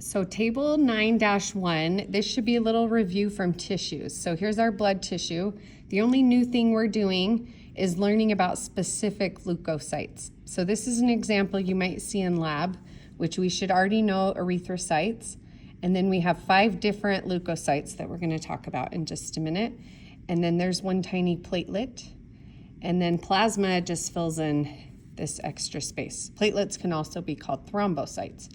So table 9-1, this should be a little review from tissues. So here's our blood tissue. The only new thing we're doing is learning about specific leukocytes. So this is an example you might see in lab, which we should already know erythrocytes. And then we have 5 different leukocytes that we're going to talk about in just a minute. And then there's one tiny platelet. And then plasma just fills in this extra space. Platelets can also be called thrombocytes.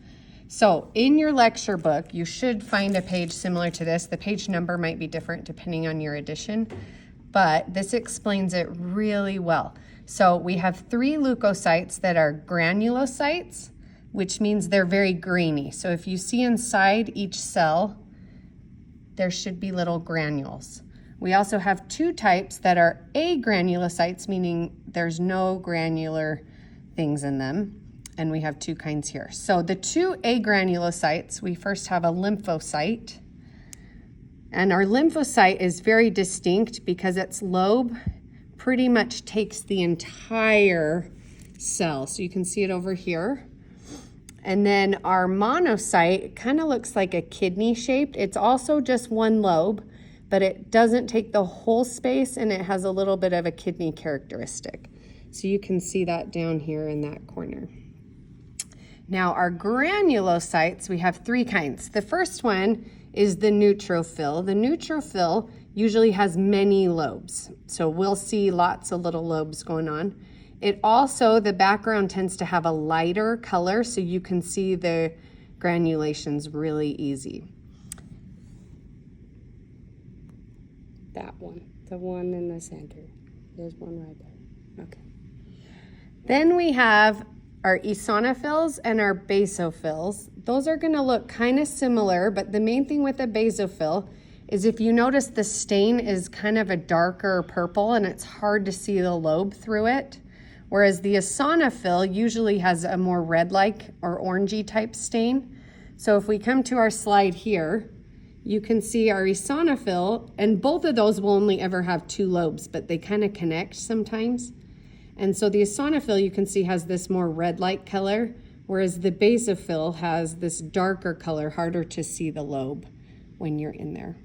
So in your lecture book, you should find a page similar to this. The page number might be different depending on your edition, but this explains it really well. So we have 3 leukocytes that are granulocytes, which means they're very grainy. So if you see inside each cell, there should be little granules. We also have 2 types that are agranulocytes, meaning there's no granular things in them. And we have 2 kinds here. So the 2 agranulocytes, we first have a lymphocyte. And our lymphocyte is very distinct because its lobe pretty much takes the entire cell. So you can see it over here. And then our monocyte kind of looks like a kidney shaped. It's also just one lobe, but it doesn't take the whole space and it has a little bit of a kidney characteristic. So you can see that down here in that corner. Now our granulocytes, we have 3 kinds. The first one is the neutrophil. The neutrophil usually has many lobes. So we'll see lots of little lobes going on. It also, the background tends to have a lighter color so you can see the granulations really easy. That one, the one in the center. There's one right there. Okay. Then we have our eosinophils and our basophils. Those are going to look kind of similar, but the main thing with a basophil is if you notice the stain is kind of a darker purple and it's hard to see the lobe through it, whereas the eosinophil usually has a more red-like or orangey type stain. So if we come to our slide here, you can see our eosinophil, and both of those will only ever have 2 lobes, but they kind of connect sometimes. And so the eosinophil, you can see, has this more red-like color, whereas the basophil has this darker color, harder to see the lobe when you're in there.